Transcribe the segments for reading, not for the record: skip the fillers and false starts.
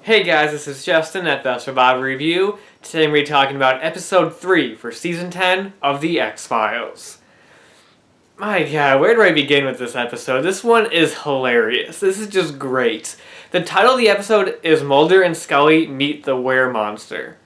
Hey guys, this is Justin at the Survivor Review. Today I'm going to be talking about episode 3 for season 10 of The X-Files. My god, where do I begin with this episode? This one is hilarious. This is just great. The title of the episode is Mulder and Scully Meet the Were-Monster.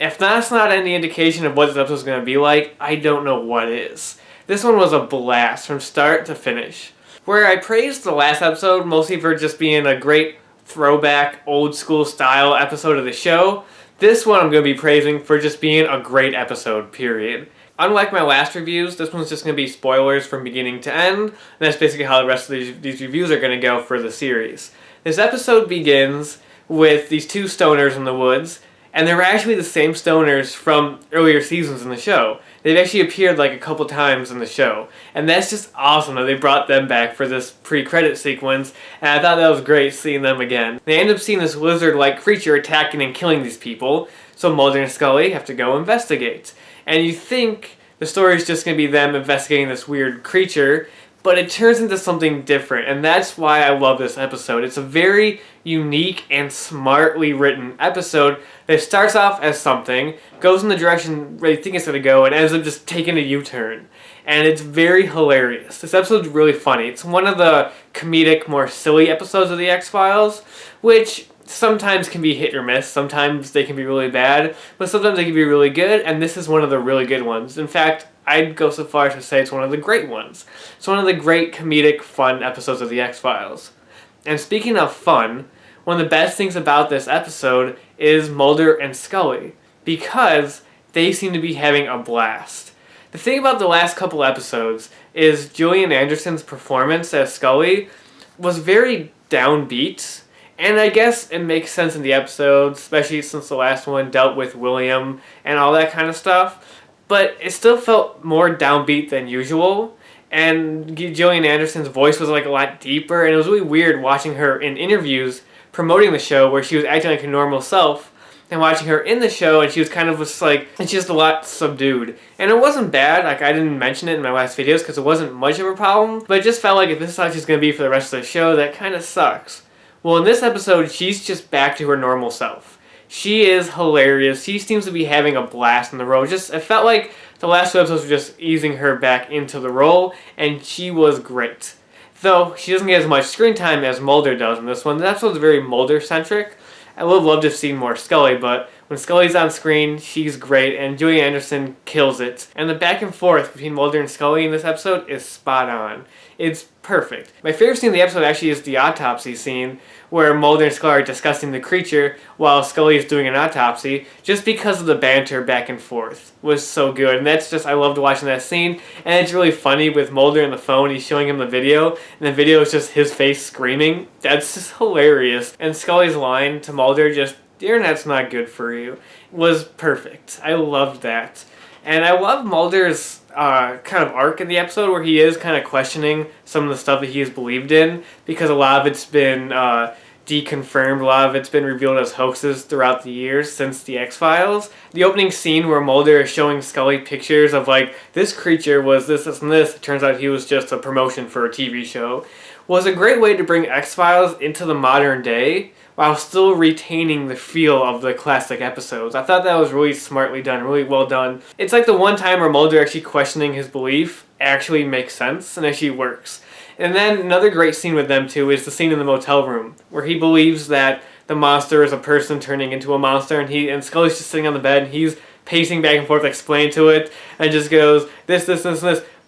If that's not any indication of what this episode is going to be like, I don't know what is. This one was a blast from start to finish. Where I praised the last episode mostly for just being a great throwback, old school style episode of the show, this one I'm going to be praising for just being a great episode, period. Unlike my last reviews, this one's just going to be spoilers from beginning to end, and that's basically how the rest of these reviews are going to go for the series. This episode begins with these two stoners in the woods, and they're actually the same stoners from earlier seasons in the show. They've actually appeared like a couple times in the show, and that's just awesome that they brought them back for this pre-credit sequence, and I thought that was great seeing them again. They end up seeing this lizard-like creature attacking and killing these people, so Mulder and Scully have to go investigate. And you think the story is just going to be them investigating this weird creature, but it turns into something different, and that's why I love this episode. It's a very unique and smartly written episode that starts off as something, goes in the direction where you think it's going to go, and ends up just taking a U-turn. And it's very hilarious. This episode's really funny. It's one of the comedic, more silly episodes of The X-Files, which sometimes can be hit or miss. Sometimes they can be really bad, but sometimes they can be really good, and this is one of the really good ones. In fact, I'd go so far as to say it's one of the great ones. It's one of the great comedic, fun episodes of The X-Files. And speaking of fun, one of the best things about this episode is Mulder and Scully, because they seem to be having a blast. The thing about the last couple episodes is Gillian Anderson's performance as Scully was very downbeat, and I guess it makes sense in the episode, especially since the last one dealt with William and all that kind of stuff. But it still felt more downbeat than usual, and Gillian Anderson's voice was like a lot deeper, and it was really weird watching her in interviews promoting the show where she was acting like her normal self, and watching her in the show and she was kind of just like, and she's just a lot subdued. And it wasn't bad, like I didn't mention it in my last videos because it wasn't much of a problem, but it just felt like if this is how she's going to be for the rest of the show, that kind of sucks. Well, in this episode, she's just back to her normal self. She is hilarious. She seems to be having a blast in the role. It felt like the last two episodes were just easing her back into the role, and she was great. Though, she doesn't get as much screen time as Mulder does in this one. The episode's very Mulder-centric. I would love to have seen more Scully, but when Scully's on screen, she's great, and Gillian Anderson kills it. And the back and forth between Mulder and Scully in this episode is spot on. It's perfect. My favorite scene in the episode actually is the autopsy scene, where Mulder and Scully are discussing the creature while Scully is doing an autopsy, just because of the banter back and forth was so good. And that's just, I loved watching that scene, and it's really funny with Mulder on the phone. He's showing him the video, and the video is just his face screaming. That's just hilarious. And Scully's line to Mulder, just, "The internet's not good for you," was perfect. I loved that. And I love Mulder's kind of arc in the episode where he is kind of questioning some of the stuff that he has believed in, because a lot of it's been deconfirmed, a lot of it's been revealed as hoaxes throughout the years since the X-Files. The opening scene where Mulder is showing Scully pictures of like, this creature was this, and this, it turns out he was just a promotion for a TV show, was a great way to bring X-Files into the modern day while still retaining the feel of the classic episodes. I thought that was really smartly done, really well done. It's like the one time where Mulder actually questioning his belief actually makes sense and actually works. And then another great scene with them too is the scene in the motel room, where he believes that the monster is a person turning into a monster, and Scully's just sitting on the bed, and he's pacing back and forth explaining to it, and just goes, this,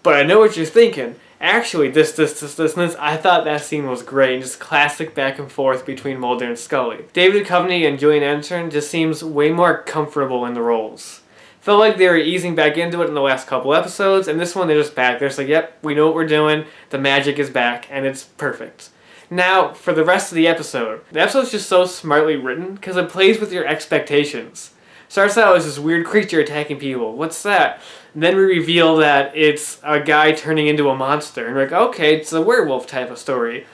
but I know what you're thinking. Actually, this. I thought that scene was great, just classic back and forth between Mulder and Scully. David Duchovny and Gillian Anderson just seems way more comfortable in the roles. Felt like they were easing back into it in the last couple episodes, and this one they're just back. They're just like, yep, we know what we're doing, the magic is back, and it's perfect. Now, for the rest of the episode's just so smartly written because it plays with your expectations. Starts out as this weird creature attacking people. What's that? And then we reveal that it's a guy turning into a monster. And we're like, okay, it's a werewolf type of story.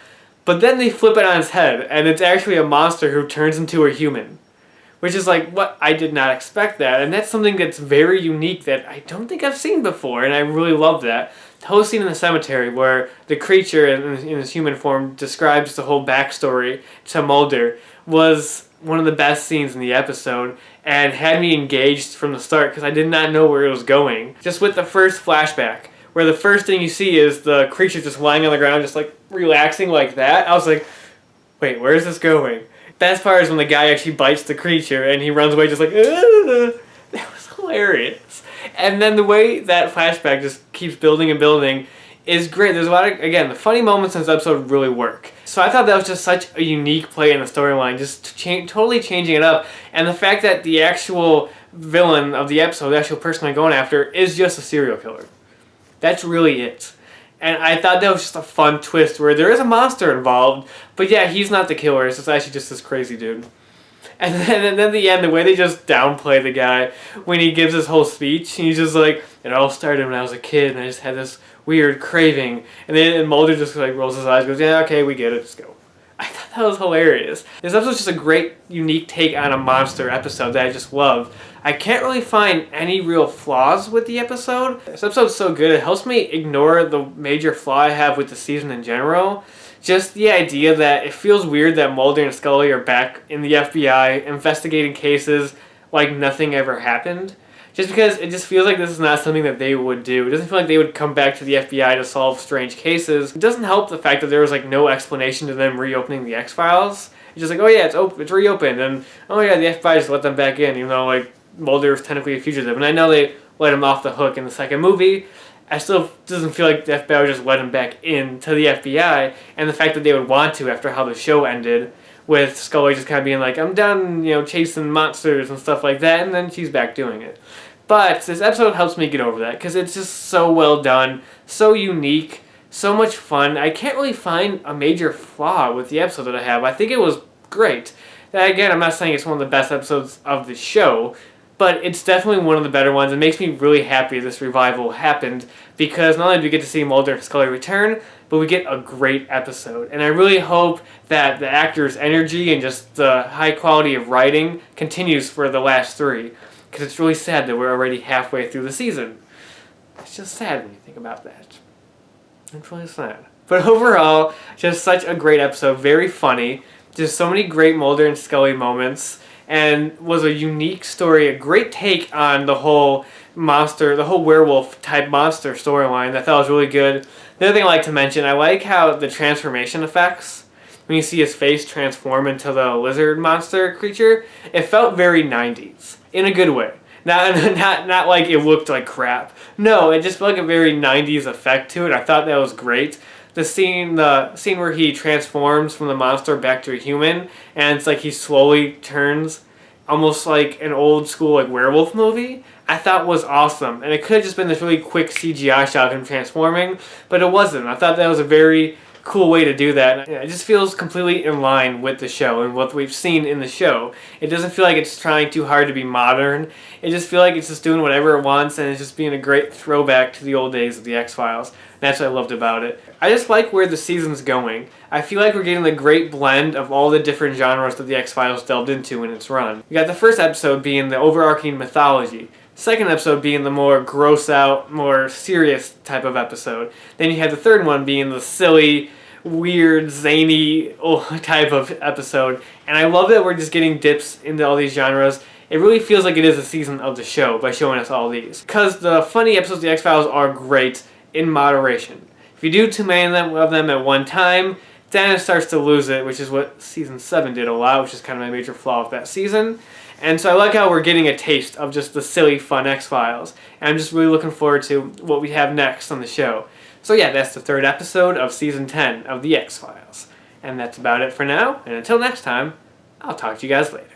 But then they flip it on its head, and it's actually a monster who turns into a human. Which is like, what? I did not expect that. And that's something that's very unique that I don't think I've seen before, and I really love that. The whole scene in the cemetery where the creature in his human form describes the whole backstory to Mulder was one of the best scenes in the episode and had me engaged from the start because I did not know where it was going. Just with the first flashback, where the first thing you see is the creature just lying on the ground, just like relaxing like that. I was like, wait, where is this going? Best part is when the guy actually bites the creature and he runs away just like, ugh. That was hilarious. And then the way that flashback just keeps building and building is great. There's a lot of, again, the funny moments in this episode really work. So I thought that was just such a unique play in the storyline, just totally changing it up. And the fact that the actual villain of the episode, the actual person I'm going after, is just a serial killer. That's really it. And I thought that was just a fun twist where there is a monster involved, but yeah, he's not the killer. It's actually just this crazy dude. And then at the end, the way they just downplay the guy when he gives his whole speech, he's just like, it all started when I was a kid and I just had this weird craving. And then Mulder just like rolls his eyes and goes, yeah, okay, we get it, just go. I thought that was hilarious. This episode's just a great, unique take on a monster episode that I just love. I can't really find any real flaws with the episode. This episode's so good, it helps me ignore the major flaw I have with the season in general. Just the idea that it feels weird that Mulder and Scully are back in the FBI investigating cases like nothing ever happened. Just because it just feels like this is not something that they would do. It doesn't feel like they would come back to the FBI to solve strange cases. It doesn't help the fact that there was like no explanation to them reopening the X-Files. It's just like, oh yeah, it's reopened, and oh yeah, the FBI just let them back in, even though like Mulder is technically a fugitive. And I know they let him off the hook in the second movie. I still doesn't feel like the FBI would just let him back into the FBI, and the fact that they would want to after how the show ended, with Scully just kind of being like, I'm done, chasing monsters and stuff like that, and then she's back doing it. But this episode helps me get over that, because it's just so well done, so unique, so much fun. I can't really find a major flaw with the episode that I have. I think it was great. Again, I'm not saying it's one of the best episodes of the show, but it's definitely one of the better ones. It makes me really happy this revival happened, because not only do we get to see Mulder and Scully return, but we get a great episode. And I really hope that the actors' energy and just the high quality of writing continues for the last three, because it's really sad that we're already halfway through the season. It's just sad when you think about that. It's really sad. But overall, just such a great episode, very funny, just so many great Mulder and Scully moments, and was a unique story, a great take on the whole monster, the whole werewolf type monster storyline that I thought was really good. The other thing I like to mention, I like how the transformation effects, when you see his face transform into the lizard monster creature, it felt very 90s, in a good way. Not like it looked like crap. No, it just felt like a very 90s effect to it. I thought that was great. The scene where he transforms from the monster back to a human, and it's like he slowly turns, almost like an old school like werewolf movie, I thought was awesome. And it could have just been this really quick CGI shot of him transforming, but it wasn't. I thought that was a very cool way to do that. It just feels completely in line with the show and what we've seen in the show. It doesn't feel like it's trying too hard to be modern. It just feels like it's just doing whatever it wants, and it's just being a great throwback to the old days of the X-Files. That's what I loved about it. I just like where the season's going. I feel like we're getting the great blend of all the different genres that the X-Files delved into in its run. We got the first episode being the overarching mythology. Second episode being the more gross out, more serious type of episode. Then you have the third one being the silly, weird, zany type of episode. And I love that we're just getting dips into all these genres. It really feels like it is a season of the show by showing us all these. Because the funny episodes of the X-Files are great in moderation. If you do too many of them at one time, then it starts to lose it, which is what season 7 did a lot, which is kind of my major flaw of that season. And so I like how we're getting a taste of just the silly, fun X-Files. And I'm just really looking forward to what we have next on the show. So yeah, that's the third episode of season 10 of the X-Files. And that's about it for now. And until next time, I'll talk to you guys later.